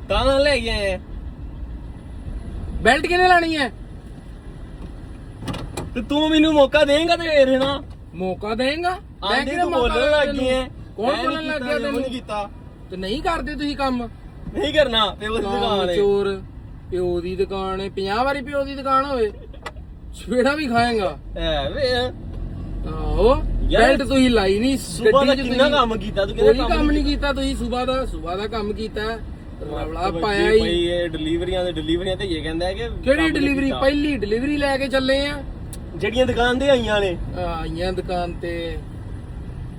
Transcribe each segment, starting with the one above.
कहाँ ले गए हैं? बेल्ट किने लानी है? तो तू मैनू मौका देगा तो फिर ना मौका देगा। आंधी तो बोलने लग गई है। कौन बोलने लग गया नहीं ਤੈਨੂੰ? ਕੀਤਾ ਤੇ ਨਹੀਂ ਕਰਦੇ ਤੁਸੀਂ ਕੰਮ। नहीं करना पे वो दुकान है। ਚੋਰ ਪਿਓ ਦੀ ਦੁਕਾਨ ਹੈ, 50 ਵਾਰੀ ਪਿਓ ਦੀ ਦੁਕਾਨ ਹੋਵੇ ਛੇੜਾ ਵੀ ਖਾਏਗਾ। है वे ਆਹੋ ਯਾਰ, ਬੈਲਟ ਤੁਸੀਂ ਲਾਈ ਨਹੀਂ ਸੁਬਾਹ ਦਾ ਕਿੰਨਾ ਕੰਮ ਕੀਤਾ ਤੂੰ? ਕੋਈ ਕੰਮ ਨਹੀਂ ਕੀਤਾ ਤੁਸੀਂ। ਸਵੇਰ ਦਾ ਕੰਮ ਕੀਤਾ, ਰੌਲਾ ਪਾਇਆ ਹੀ। ਭਾਈ ਇਹ ਡਿਲੀਵਰੀਆਂ ਤੇ ਇਹ ਕਹਿੰਦਾ ਹੈ ਕਿ ਕਿਹੜੀ ਡਿਲੀਵਰੀ? ਪਹਿਲੀ ਡਿਲੀਵਰੀ ਲੈ ਕੇ ਚੱਲੇ ਆ ਜਿਹੜੀਆਂ ਦੁਕਾਨ ਤੇ ਆਈਆਂ ਨੇ ਆਈਆਂ ਦੁਕਾਨ ਤੇ।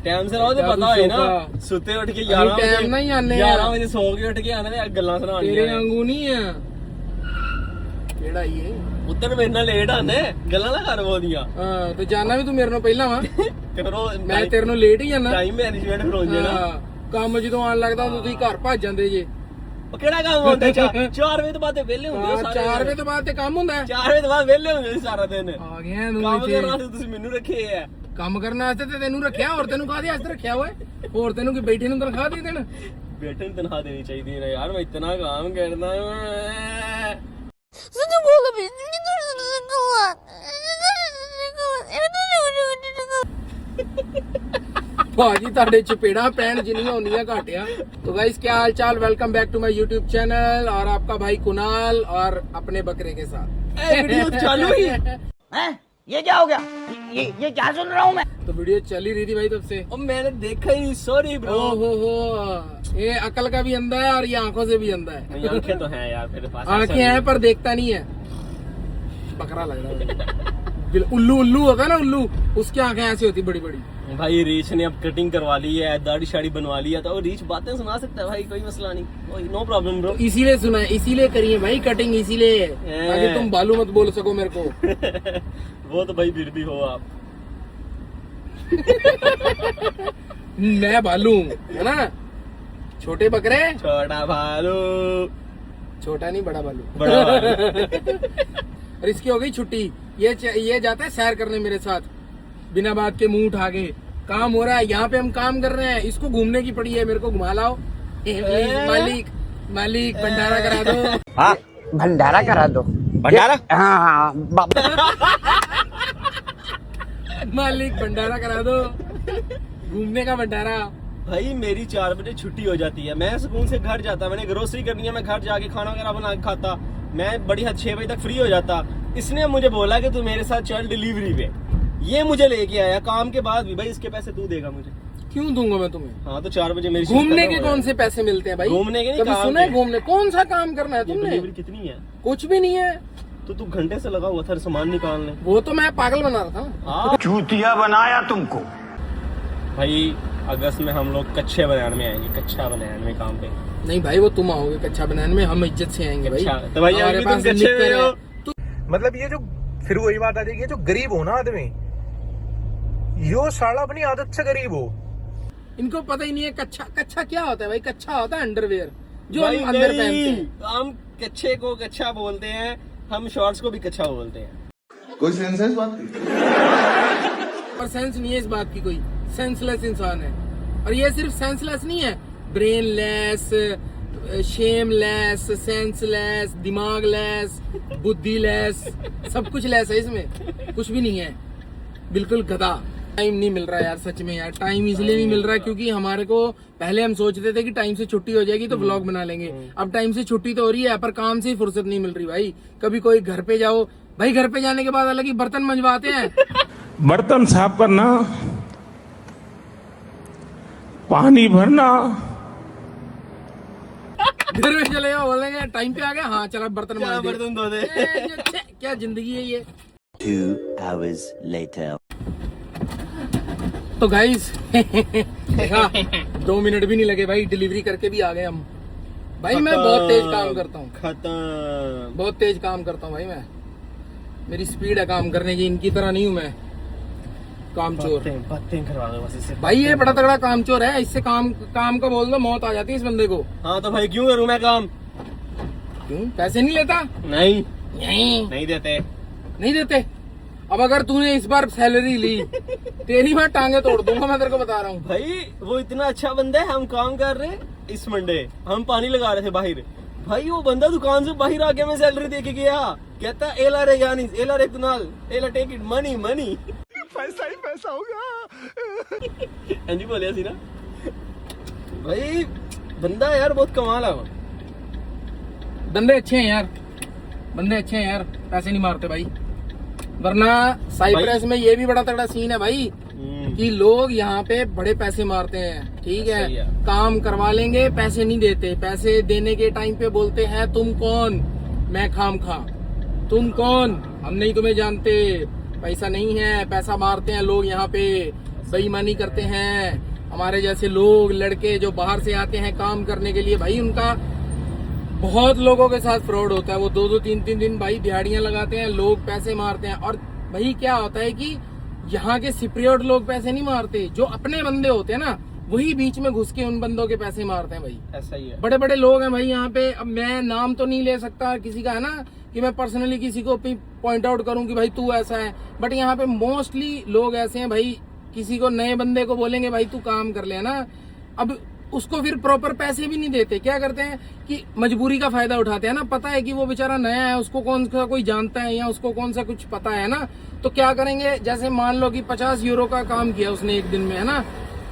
ਟਾਈਮ ਸਿਰ ਉਹਦੇ ਪਤਾ ਹੋਏ ਨਾ, ਸੁੱਤੇ ਉੱਠ ਕੇ 11 ਵਜੇ ਟਾਈਮ ਨਾਲ ਹੀ ਆਨੇ ਆ। 11 ਵਜੇ ਸੌ ਕੇ ਉੱਠ ਕੇ ਆਣਾ ਤੇ ਗੱਲਾਂ ਸੁਣਾਉਣੀਆਂ। ਤੇਰੇ ਵਾਂਗੂ ਨਹੀਂ ਆ। ਕਿਹੜਾ ਇਹ ਉੱਧਰ ਮੇਰੇ ਨਾਲ ਲੇਟ ਆਂਦੇ ਗੱਲਾਂ ਨਾ ਕਰ ਬੋਦੀਆਂ। ਹਾਂ ਤੇ ਜਾਣਾ ਵੀ ਤੂੰ ਮੇਰੇ ਨਾਲ ਪਹਿਲਾਂ ਵਾ। ਤੇ ਫਿਰ ਉਹ ਮੈਂ ਤੇਰੇ ਨਾਲ ਲੇਟ ਹੀ ਜਾਣਾ। ਟਾਈਮ ਮੈਨੇਜਮੈਂਟ ਫਿਰ ਹੋ ਜਾਣਾ। ਕੰਮ ਜਦੋਂ ਆਣ ਲੱਗਦਾ ਤੁਸੀਂ ਘਰ ਭੱਜ ਜਾਂਦੇ ਜੇ। ਉਹ ਕਿਹੜਾ ਕੰਮ ਹੁੰਦਾ? 4 ਵਜੇ ਤੋਂ ਬਾਅਦ ਤੇ ਵਿਹਲੇ ਹੁੰਦੇ ਹੋ ਸਾਰੇ। 4 ਵਜੇ ਤੋਂ ਬਾਅਦ ਤੇ ਕੰਮ ਹੁੰਦਾ। 4 ਵਜੇ ਤੋਂ ਬਾਅਦ ਵਿਹਲੇ ਹੁੰਦੇ ਸੀ ਸਾਰਾ ਦਿਨ। ਆ ਗਿਆ ਨੂੰ ਕੰਮ ਕਰਨ ਵਾਸਤੇ ਤੁਸੀਂ ਮੈਨੂੰ ਰੱਖੇ ਆ। ਕੰਮ ਕਰਨ ਵਾਸਤੇ ਤੇ ਤੈਨੂੰ ਰੱਖਿਆ, ਹੋਰ ਤੈਨੂੰ ਕਾਹਦੇ ਵਾਸਤੇ ਰੱਖਿਆ ਓਏ? ਹੋਰ ਤੈਨੂੰ ਕੀ ਬੈਠੇ ਨੂੰ ਤਨਖਾਹ ਦੇ ਦੇਣ? ਬੇਟੇ ਨੂੰ ਤਨਖਾਹ ਦੇਣੀ ਚਾਹੀਦੀ ਹੈ ਯਾਰ, ਮੈਂ ਇਤਨਾ ਕੰਮ ਕਰਦਾ ਹਾਂ। भाजी ਤੁਹਾਡੇ चपेड़ा पैन जिन्नी होनी घाटिया। तो गाइस क्या हाल चाल, welcome back to my YouTube channel और आपका भाई कुणाल और अपने बकरे के साथ। वीडियो चालू ही हैं? ये क्या हो गया? ये क्या सुन रहा हूँ मैं? तो वीडियो चल ही रही थी भाई तब से। और मैंने देखा ही नहीं, सॉरी ब्रो। हो ये अकल का भी अंधा है और ये आंखों से भी अंधा है। आंखें तो हैं यार मेरे पास, आंखें हैं पर देखता नहीं है। बकरा लग रहा है। उल्लू उल्लू होता है ना, उल्लू, उसकी आंखें ऐसी होती बड़ी बड़ी। भाई रीच ने अब कटिंग करवा ली है, दाढ़ी शाड़ी बनवा लिया था, और रीच बातें सुना सकता है भाई, कोई मसला नहीं, नो प्रॉब्लम ब्रो। इसीलिए सुना है, इसीलिए करिए भाई कटिंग, इसीलिए ताकि तुम बालू मत बोल सको मेरे को। वो तो भाई फिर भी हो आप। मैं भालू हूँ, है ना? छोटे बकरे छोटा भालू, छोटा नहीं बड़ा भालू, बड़ा भालू। और इसकी हो गई छुट्टी। ये जाता है सैर करने मेरे साथ, बिना बात के मुंह उठा के। काम हो रहा है यहाँ पे, हम काम कर रहे हैं, इसको घूमने की पड़ी है, मेरे को घुमा लाओ प्लीज। मालिक भंडारा करा दो। हाँ भंडारा करा दो। भंडारा? हाँ मालिक भंडारा करा दो, घूमने का भंडारा। भाई मेरी 4 बजे छुट्टी हो जाती है, मैं सुकून से घर जाता, मैंने ग्रोसरी करनी है, मैं घर जाके खाना वगैरह बना के खाता, मैं बड़ी हद 6 बजे तक फ्री हो जाता। इसने मुझे बोला कि तू मेरे साथ चल डिलीवरी पे, ये मुझे लेके आया काम के बाद भी। भाई इसके पैसे तू देगा मुझे। क्यों दूंगा मैं तुम्हें? हाँ तो 4 बजे मेरी घूमने के कौन से पैसे मिलते हैं भाई? घूमने के नहीं, कभी काम सुना है के। घूमने? कौन सा काम करना है तुमने? डिलीवरी कितनी है? कुछ भी नहीं है। तो तू घंटे से लगा हुआ था सामान निकालने। वो तो मैं पागल बना रहा था। हाँ चूतिया बनाया तुमको। भाई अगस्त में हम लोग कच्चे बनान में आएंगे, कच्चा बनान में काम पे। नहीं भाई वो तुम आओगे कच्चा बनाने में, हम इज्जत से आएंगे भाई। अच्छा, तो भाई हमारे अभी पास तुम कच्चे में हो। मतलब ये जो फिर वही बात आ जाएगी, ये जो गरीब हो ना आदमी, यो साला अपनी आदत से गरीब हो। इनको पता ही नहीं है कच्चा क्या होता है भाई। कच्चा होता है अंडरवेयर जो भाई हम अंदर नहीं, पहनते हैं। हम कच्चे को कच्चा बोलते हैं, हम शॉर्ट्स को भी कच्चा बोलते हैं। कोई सेंस है इस बात की? और सेंस नहीं है इस बात की, कोई सेंसलेस इंसान है। और ये सिर्फ सेंसलेस नहीं है, ब्रेनलेस, शेमलेस, सेंसलेस, दिमागलेस, बुद्धिलेस, सब कुछ लेस है इसमें, कुछ भी नहीं है, बिल्कुल गधा। टाइम नहीं मिल रहा यार, सच में यार टाइम इसलिए नहीं मिल रहा क्योंकि हमारे को पहले हम सोचते थे कि टाइम से छुट्टी हो जाएगी तो व्लॉग बना लेंगे। अब टाइम से छुट्टी तो हो रही है पर काम से ही फुर्सत नहीं मिल रही भाई। कभी कोई घर पे जाओ भाई, घर पे जाने के बाद अलग ही बर्तन मंजवाते हैं। बर्तन साफ करना, पानी भरना, घर में चले जाओ, बोलेंगे टाइम पे आ गया, हाँ चला बर्तन क्या मांज दे। बर्तन धो दे। क्या जिंदगी है ये। 2 hours later. तो गाइस देखा 2 मिनट भी नहीं लगे भाई, डिलीवरी करके भी आ गए हम। भाई मैं बहुत तेज काम करता हूँ, खत्म, बहुत तेज काम करता हूँ भाई मैं। मेरी स्पीड है काम करने की, इनकी तरह नहीं हूँ मैं कामचोर। बातें करवा दो बस इससे। भाई ये बड़ा तगड़ा कामचोर है, इससे काम का बोल दो मौत आ जाती है इस बंदे को। हाँ तो भाई क्यों करूँ मैं काम? क्यों? पैसे नहीं लेता? नहीं नहीं देते। नहीं देते। अब अगर तूने इस बार सैलरी ली तेरी मैं टांगे तोड़ दूंगा, मैं तेरे को बता रहा हूँ। भाई वो इतना अच्छा बंदा है, हम काम कर रहे इस मंडे, हम पानी लगा रहे थे बाहर, भाई वो बंदा दुकान से बाहर आके मैं सैलरी दे के गया, कहता एला रे यानी एला रे कुनाल एला टेक इट मनी मनी पैसा ही पैसा होगा एंजी बोलिया सी ना भाई बंदा यार बहुत कमाल है वो। बंदे अच्छे हैं यार, बंदे अच्छे हैं यार, पैसे नहीं मारते भाई। वरना साइप्रस में ये भी बड़ा तगड़ा सीन है भाई कि लोग यहाँ पे बड़े पैसे मारते हैं, ठीक है, सही है। काम करवा लेंगे, पैसे नहीं देते, पैसे देने के टाइम पे बोलते हैं तुम कौन, मैं खाम खा, तुम कौन, हम नहीं तुम्हें जानते, पैसा नहीं है, पैसा मारते हैं लोग यहाँ पे, बेईमानी करते हैं। हमारे जैसे लोग लड़के जो बाहर से आते हैं काम करने के लिए भाई, उनका बहुत लोगों के साथ फ्रॉड होता है। वो 2-2 3-3 दिन भाई दिहाड़ियां लगाते हैं, लोग पैसे मारते हैं। और भाई क्या होता है कि यहाँ के सिप्रियोट लोग पैसे नहीं मारते, जो अपने बंदे होते हैं ना वही बीच में घुस के उन बंदों के पैसे मारते हैं भाई। ऐसा ही है। बड़े बड़े लोग हैं भाई यहाँ पे। अब मैं नाम तो नहीं ले सकता किसी का, है ना, कि मैं पर्सनली किसी को पॉइंट आउट करूं कि भाई तू ऐसा है, बट यहाँ पे मोस्टली लोग ऐसे हैं भाई, किसी को नए बंदे को बोलेंगे भाई तू काम कर ले, ना, अब उसको फिर प्रॉपर पैसे भी नहीं देते। क्या करते हैं कि मजबूरी का फायदा उठाते हैं ना, पता है कि वो बेचारा नया है, उसको कौन सा कोई जानता है या उसको कौन सा कुछ पता है ना, तो क्या करेंगे, जैसे मान लो कि 50 यूरो का काम किया उसने एक दिन में, है ना,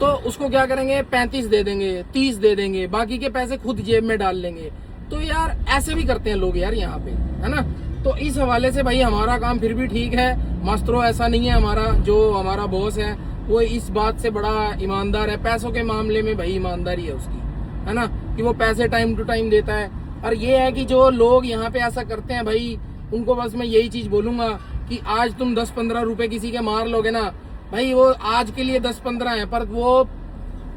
तो उसको क्या करेंगे 35 दे देंगे, 30 दे देंगे, बाकी के पैसे खुद जेब में डाल लेंगे। तो यार ऐसे भी करते हैं लोग यार यहाँ पे, है ना। तो इस हवाले से भाई हमारा काम फिर भी ठीक है, मास्टरो ऐसा नहीं है हमारा, जो हमारा बॉस है वो इस बात से बड़ा ईमानदार है, पैसों के मामले में भाई ईमानदारी है उसकी, है ना, कि वो पैसे टाइम टू टाइम देता है। और ये है कि जो लोग यहाँ पे ऐसा करते हैं भाई, उनको बस मैं यही चीज बोलूंगा कि आज तुम 10-15 रुपए किसी के मार लोगे ना भाई, वो आज के लिए 10-15 है, पर वो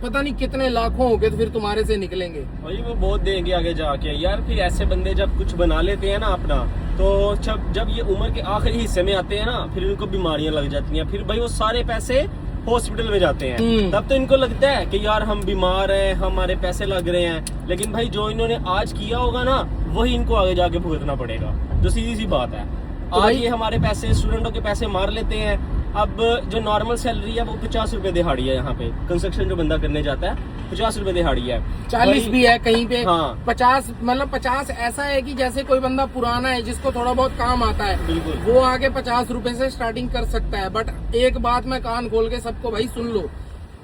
पता नहीं कितने लाखों हो गए तो फिर तुम्हारे से निकलेंगे भाई, वो बहुत देंगे आगे जाके यार। फिर ऐसे बंदे जब कुछ बना लेते हैं ना अपना, तो जब ये उम्र के आखिरी हिस्से में आते हैं ना, फिर इनको बीमारियां लग जाती हैं, फिर भाई वो सारे पैसे हॉस्पिटल में जाते हैं। तब तो इनको लगता है कि यार हम बीमार हैं, हमारे पैसे लग रहे हैं, लेकिन भाई जो इन्होंने आज किया होगा ना वही इनको आगे जाके भुगतना पड़ेगा, जो सीधी सी बात है। आज ये हमारे पैसे, स्टूडेंटों के पैसे मार लेते हैं। अब जो नॉर्मल सैलरी है वो 50 रुपए दिहाड़ी है यहाँ पे, कंस्ट्रक्शन जो बंदा करने जाता है 50 रुपए दिहाड़ी है, 40 भी है कहीं पे, हाँ। 50, मतलब 50 ऐसा है कि जैसे कोई बंदा पुराना है जिसको थोड़ा बहुत काम आता है, बिल्कुल, वो आगे 50 रुपए से स्टार्टिंग कर सकता है। बट एक बात मैं कान खोल के सबको भाई सुन लो,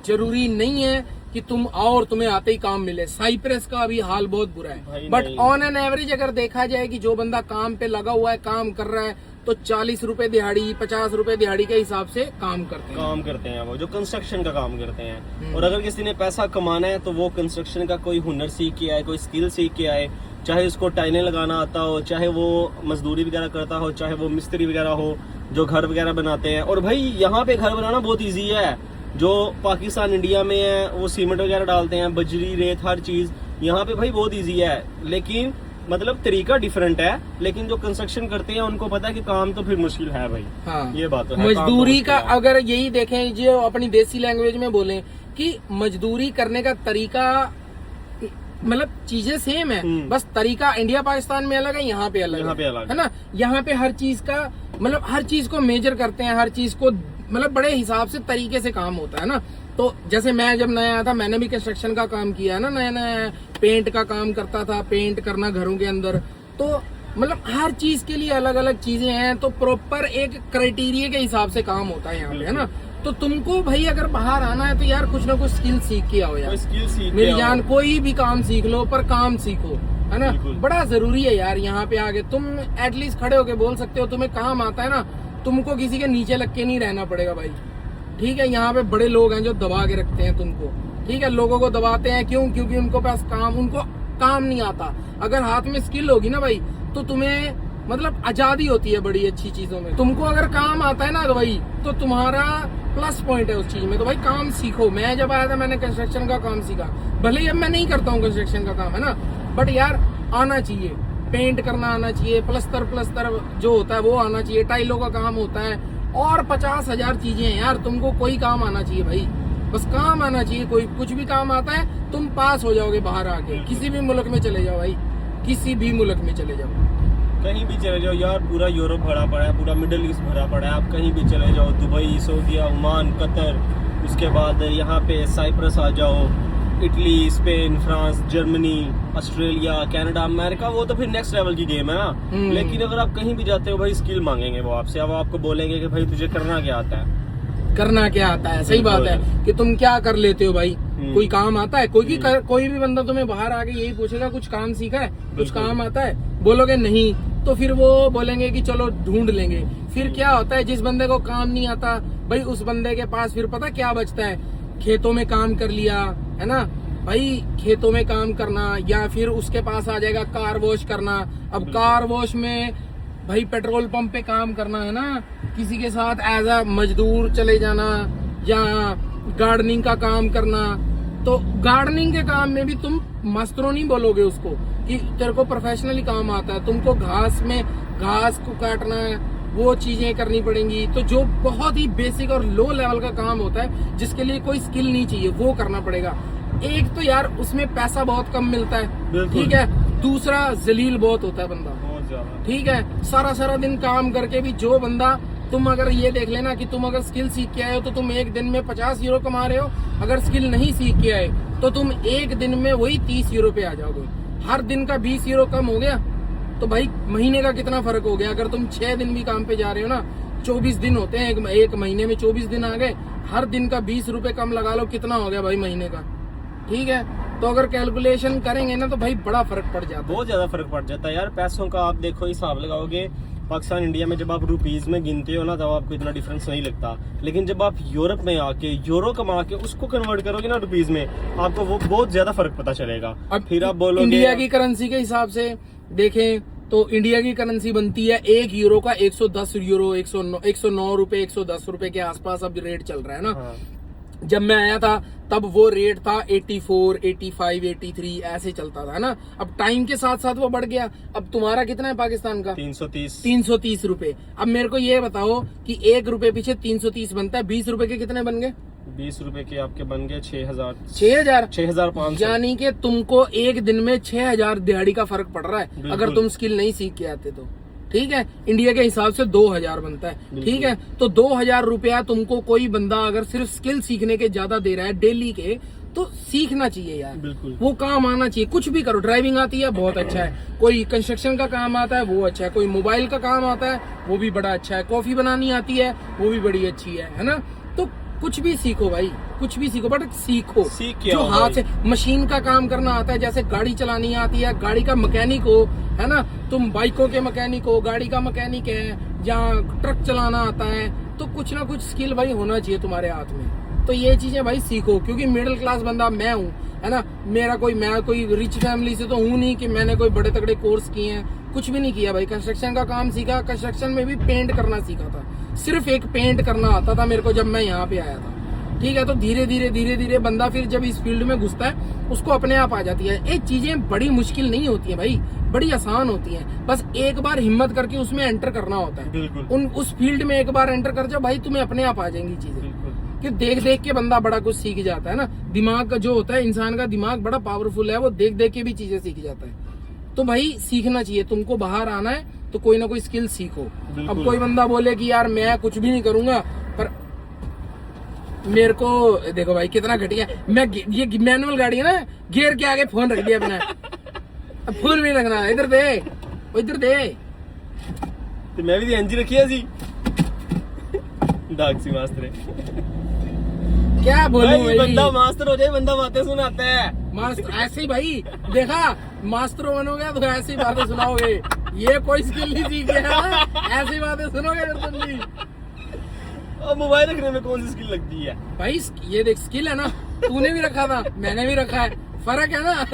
जरूरी नहीं है कि तुम आओ और तुम्हें आते ही काम मिले। साइप्रस का अभी हाल बहुत बुरा है, बट ऑन एन एवरेज अगर देखा जाए कि जो बंदा काम पे लगा हुआ है, काम कर रहा है, तो 40 रुपए दिहाड़ी, 50 रुपए दिहाड़ी के हिसाब से काम करते हैं वो जो कंस्ट्रक्शन का काम करते हैं। और अगर किसी ने पैसा कमाना है तो वो कंस्ट्रक्शन का कोई हुनर सीख के आए, कोई स्किल सीख के आए, चाहे उसको टाइलें लगाना आता हो, चाहे वो मजदूरी वगैरह करता हो, चाहे वो मिस्त्री वगैरह हो जो घर वगैरह बनाते हैं। और भाई यहाँ पे घर बनाना बहुत ईजी है, जो पाकिस्तान इंडिया में है वो सीमेंट वगैरह डालते हैं, बजरी रेत हर चीज यहाँ पे भाई बहुत ईजी है, लेकिन मतलब तरीका डिफरेंट है। लेकिन जो कंस्ट्रक्शन करते हैं उनको पता है कि काम तो फिर मुश्किल है भाई। हाँ, ये बात तो है, मजदूरी का अगर यही देखें, जो अपनी देसी लैंग्वेज में बोलें कि मजदूरी करने का तरीका, मतलब चीजें सेम है, बस तरीका इंडिया पाकिस्तान में अलग है, यहाँ पे अलग है ना। यहाँ पे हर चीज का मतलब हर चीज को मेजर करते हैं, हर चीज को मतलब बड़े हिसाब से तरीके से काम होता है ना। तो जैसे मैं जब नया आया था, मैंने भी कंस्ट्रक्शन का काम किया है ना, नया नया पेंट का काम करता था, पेंट करना घरों के अंदर, तो मतलब हर चीज के लिए अलग अलग चीजें हैं, तो प्रॉपर एक क्राइटेरिया के हिसाब से काम होता है यहाँ पे, है ना। तो तुमको भाई अगर बाहर आना है तो यार कुछ ना कुछ स्किल सीख के आओ यार, मेरी जान, कोई भी काम सीख लो पर काम सीखो, है ना, बड़ा जरूरी है यार। यहाँ पे आगे तुम एटलीस्ट खड़े होके बोल सकते हो, तुम्हें काम आता है ना, तुमको किसी के नीचे लग के नहीं रहना पड़ेगा भाई, ठीक है। यहाँ पे बड़े लोग हैं जो दबा के रखते हैं तुमको, ठीक है, लोगों को दबाते हैं, क्यों? क्योंकि उनको पास उनको काम नहीं आता। अगर हाथ में स्किल होगी ना भाई, तो तुम्हें मतलब आजादी होती है बड़ी अच्छी चीजों में। तुमको अगर काम आता है ना तो भाई, तो तुम्हारा प्लस पॉइंट है उस चीज में, तो भाई काम सीखो। मैं जब आया था मैंने कंस्ट्रक्शन का काम सीखा, भले ही अब मैं नहीं करता हूँ कंस्ट्रक्शन का काम, है ना, बट यार आना चाहिए, पेंट करना आना चाहिए, प्लस्तर जो होता है वो आना चाहिए, टाइलों का काम होता है, और 50,000 चीजें हैं यार। तुमको कोई काम आना चाहिए भाई, बस काम आना चाहिए। कोई कुछ भी काम आता है तुम पास हो जाओगे बाहर आके, किसी भी मुल्क में चले जाओ भाई, किसी भी मुल्क में चले जाओ, कहीं भी चले जाओ यार। पूरा यूरोप भरा पड़ा है, पूरा मिडिल ईस्ट भरा पड़ा है, आप कहीं भी चले जाओ, दुबई, सऊदीया, ओमान, कतर, उसके बाद यहाँ पे साइप्रस आ जाओ, Italy, Spain, France, Germany, Australia, Canada, America, वो तो फिर नेक्स्ट लेवल की गेम है ना। लेकिन अगर आप कहीं भी जाते हो भाई, स्किल मांगेंगे वो आपसे। अब आपको बोलेंगे कि भाई तुझे करना क्या आता है, करना क्या आता है। सही बात है कि तुम क्या कर लेते हो भाई, कोई काम आता है। कोई भी बंदा तुम्हें बाहर आके यही पूछेगा कुछ काम सीखा है, कुछ काम आता है, बोलोगे नहीं तो फिर वो बोलेंगे कि चलो ढूंढ लेंगे। फिर क्या होता है, जिस बंदे को काम नहीं आता भाई, उस बंदे के पास फिर पता क्या बचता है, खेतों में काम कर लिया, है ना भाई, खेतों में काम करना, या फिर उसके पास आ जाएगा कार वॉश करना। अब कार वॉश में भाई पेट्रोल पंप पे काम करना, है ना, किसी के साथ एज अ मजदूर चले जाना, या गार्डनिंग का काम करना। तो गार्डनिंग के काम में भी तुम मस्तरों नहीं बोलोगे उसको कि तेरे को प्रोफेशनली काम आता है। तुमको घास को काटना है, वो चीजें करनी पड़ेंगी। तो जो बहुत ही बेसिक और लो लेवल का काम होता है, जिसके लिए कोई स्किल नहीं चाहिए, वो करना पड़ेगा। एक तो यार उसमें पैसा बहुत कम मिलता है, ठीक है। दूसरा जलील बहुत होता है बंदा, बहुत ज्यादा, ठीक है। सारा दिन काम करके भी जो बंदा, तुम अगर ये देख लेना कि तुम अगर स्किल सीख के आए हो तो तुम एक दिन में 50 यूरो कमा रहे हो। अगर स्किल नहीं सीख के आए तो तुम एक दिन में वही 30 यूरो पे आ जाओगे। हर दिन का 20 यूरो कम हो गया तो भाई महीने का कितना फर्क हो गया। अगर तुम 6 दिन भी काम पे जा रहे हो ना, 24 दिन होते हैं एक महीने में, 24 दिन आ गए, हर दिन का 20 रुपए कम लगा लो, कितना हो गया भाई महीने का, ठीक है। तो अगर कैलकुलेशन करेंगे ना तो भाई बड़ा फर्क पड़ जाता है, बहुत ज्यादा फर्क पड़ जाता है यार। पैसों का आप देखो, हिसाब लगाओगे पाकिस्तान इंडिया में, जब आप रुपीज में गिनते हो ना तब आपको इतना डिफरेंस नहीं लगता। लेकिन जब आप यूरोप में आके यूरो कमा के उसको कन्वर्ट करोगे ना रुपीज में, आपको वो बहुत ज्यादा फर्क पता चलेगा। अब फिर आप बोलोगे इंडिया की करेंसी के हिसाब से देखें तो इंडिया की करेंसी बनती है 1 यूरो का 110 यूरो, 109 रुपए, 110 रुपए के आसपास अब रेट चल रहा है ना। हाँ। जब मैं आया था तब वो रेट था 84, 85, 83 ऐसे चलता था, है ना। अब टाइम के साथ साथ वो बढ़ गया। अब तुम्हारा कितना है पाकिस्तान का? 330 रुपए। अब मेरे को ये बताओ कि 1 रुपए पीछे 330 बनता है, 20 रुपए के कितने बन गए? 20 रुपए के आपके बन गए 6,500। यानी कि तुमको एक दिन में 6,000 दिहाड़ी का फर्क पड़ रहा है अगर तुम स्किल नहीं सीख के आते तो, ठीक है। इंडिया के हिसाब से 2,000 बनता है, ठीक है। तो 2,000 रुपया तुमको कोई बंदा अगर सिर्फ स्किल सीखने के ज्यादा दे रहा है डेली के, तो सीखना चाहिए यार, वो काम आना चाहिए। कुछ भी करो, ड्राइविंग आती है बहुत अच्छा है, कोई कंस्ट्रक्शन का काम आता है वो अच्छा है, कोई मोबाइल का काम आता है वो भी बड़ा अच्छा है, कॉफी बनानी आती है वो भी बड़ी अच्छी है ना। तो कुछ भी सीखो भाई, कुछ भी सीखो, बट सीखो। जो हाथ से मशीन का काम करना आता है, जैसे गाड़ी चलानी आती है, गाड़ी का मैकेनिक हो, है ना, तुम बाइकों के मैकेनिक हो, गाड़ी का मैकेनिक है, या ट्रक चलाना आता है, तो कुछ ना कुछ स्किल भाई होना चाहिए तुम्हारे हाथ में। तो ये चीजें भाई सीखो, क्योंकि मिडिल क्लास बंदा मैं हूँ, है ना। मैं कोई रिच फैमिली से तो हूँ नहीं कि मैंने कोई बड़े तगड़े कोर्स किए हैं, कुछ भी नहीं किया भाई। कंस्ट्रक्शन का काम सीखा, कंस्ट्रक्शन में भी पेंट करना सीखा था, सिर्फ एक पेंट करना आता था मेरे को जब मैं यहाँ पे आया था, ठीक है। तो धीरे धीरे बंदा फिर जब इस फील्ड में घुसता है उसको अपने आप आ जाती है। ये चीजें बड़ी मुश्किल नहीं होती है भाई, बड़ी आसान होती हैं। बस एक बार हिम्मत करके उसमें एंटर करना होता है। उस फील्ड में एक बार एंटर कर जाओ भाई, तुम्हें अपने आप आ जाएंगी चीजें, कि देख के बंदा बड़ा कुछ सीख जाता है ना। दिमाग का जो होता है, इंसान का दिमाग बड़ा पावरफुल है, वो देख के भी चीजें सीख जाता है। तो भाई सीखना चाहिए, तुमको बाहर आना है तो कोई ना कोई स्किल सीखो। अब कोई बंदा बोले कि यार मैं कुछ भी नहीं करूंगा, पर मेरे को देखो भाई कितना घटिया, मैं ये मैनुअल गाड़ी है ना, गियर के आगे फोन रख दिया अपना, अब फोन भी रखना, इधर दे तो मैं भी एनजी रखी है जी डाक्सी मास्टर क्या बोलूं भाई, बंदा मास्टर हो जाए, बंदा बातें सुनाता है। मास्टर ऐसे ही भाई, देखा मास्टर बनोगे तो ऐसी बातें सुनाओगे, ये कोई स्किल नहीं सीखे ना, ऐसी बातें सुनोगे फिर तुम भी। और मोबाइल रखने में कौन सी स्किल लगती है भाई? ये देख स्किल है ना, तूने भी रखा था, मैंने भी रखा है, फर्क है ना।